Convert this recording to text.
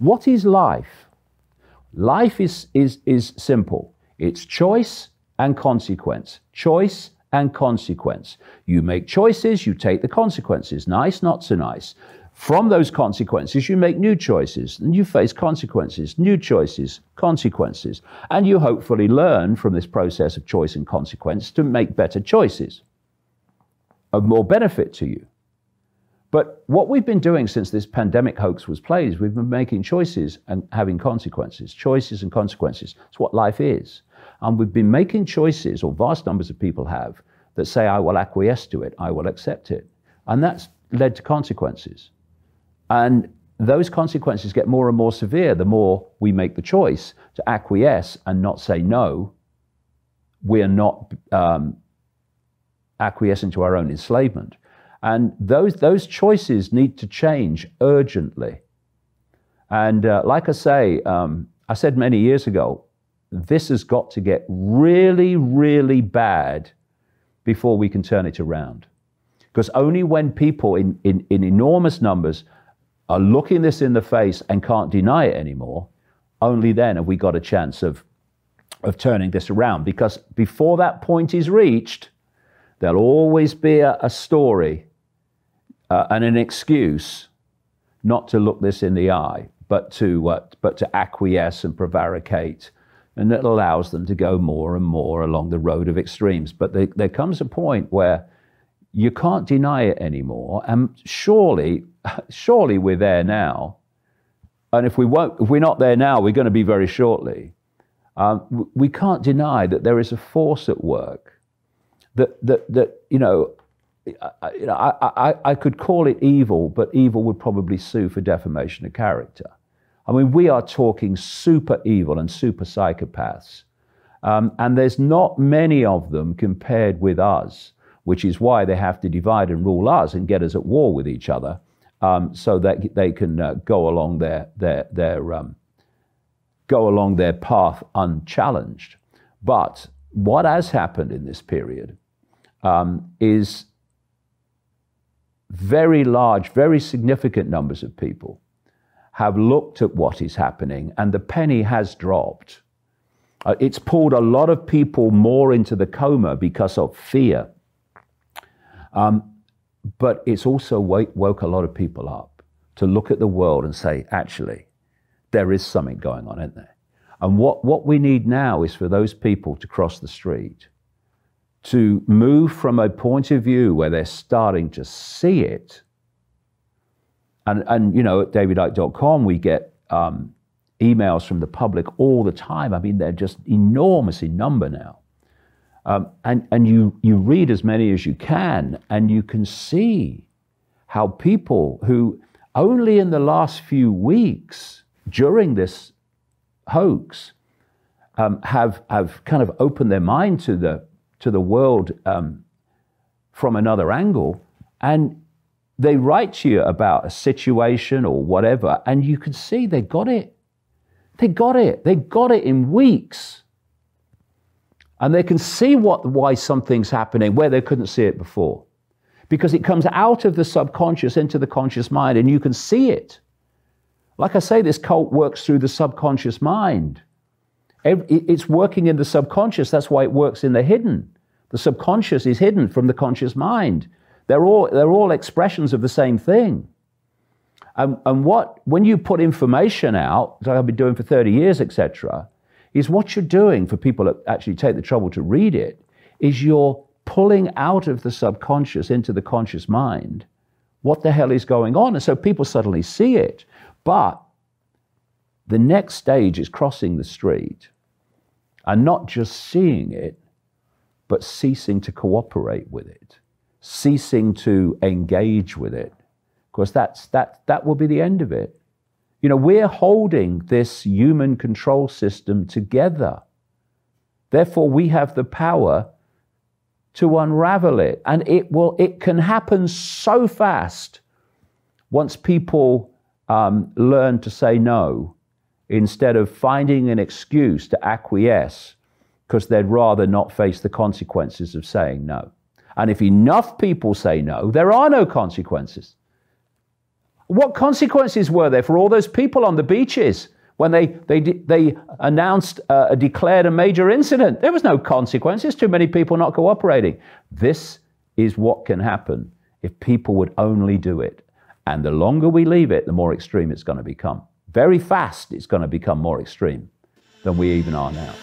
What is life? Life is simple. It's choice and consequence. Choice and consequence. You make choices, you take the consequences. Nice, not so nice. From those consequences, you make new choices, and you face consequences, new choices, consequences. And you hopefully learn from this process of choice and consequence to make better choices of more benefit to you. But what we've been doing since this pandemic hoax was played is we've been making choices and having consequences. Choices and consequences. It's what life is. And we've been making choices, or vast numbers of people have, that say, I will acquiesce to it, I will accept it. And that's led to consequences. And those consequences get more and more severe the more we make the choice to acquiesce and not say no. We are not acquiescing to our own enslavement. And those choices need to change urgently. And like I say, I said many years ago, this has got to get really, really bad before we can turn it around. Because only when people in enormous numbers are looking this in the face and can't deny it anymore, only then have we got a chance of turning this around. Because before that point is reached, there'll always be a story and an excuse not to look this in the eye, but to acquiesce and prevaricate. And it allows them to go more and more along the road of extremes. But there comes a point where you can't deny it anymore. And surely we're there now. And if we're not there now, we're going to be very shortly. We can't deny that there is a force at work that I could call it evil, but evil would probably sue for defamation of character. I mean, we are talking super evil and super psychopaths. And there's not many of them compared with us, which is why they have to divide and rule us and get us at war with each other, so that they can go along their path unchallenged. But what has happened in this period is very large, very significant numbers of people have looked at what is happening, and the penny has dropped. It's pulled a lot of people more into the coma because of fear. But it's also woke a lot of people up to look at the world and say, actually, there is something going on, isn't there? And what we need now is for those people to cross the street, to move from a point of view where they're starting to see it. And you know, at davidicke.com, we get emails from the public all the time. I mean, they're just enormous in number now. And you read as many as you can, and you can see how people who only in the last few weeks during this hoax have kind of opened their mind to the world from another angle, and they write to you about a situation or whatever, and you can see they got it. They got it. They got it in weeks. And they can see why something's happening where they couldn't see it before. Because it comes out of the subconscious into the conscious mind, and you can see it. Like I say, this cult works through the subconscious mind. It's working in the subconscious. That's why it works in the hidden. The subconscious is hidden from the conscious mind. They're all expressions of the same thing. And when you put information out, like I've been doing for 30 years, etc., is what you're doing for people that actually take the trouble to read it, is you're pulling out of the subconscious into the conscious mind what the hell is going on. And so people suddenly see it. But the next stage is crossing the street and not just seeing it, but ceasing to cooperate with it, ceasing to engage with it, because that will be the end of it. You know, we're holding this human control system together. Therefore, we have the power to unravel it. And it can happen so fast once people learn to say no, instead of finding an excuse to acquiesce, because they'd rather not face the consequences of saying no. And if enough people say no, there are no consequences. What consequences were there for all those people on the beaches when they announced, declared a major incident? There was no consequences. Too many people not cooperating. This is what can happen if people would only do it. And the longer we leave it, the more extreme it's going to become. Very fast, it's going to become more extreme than we even are now.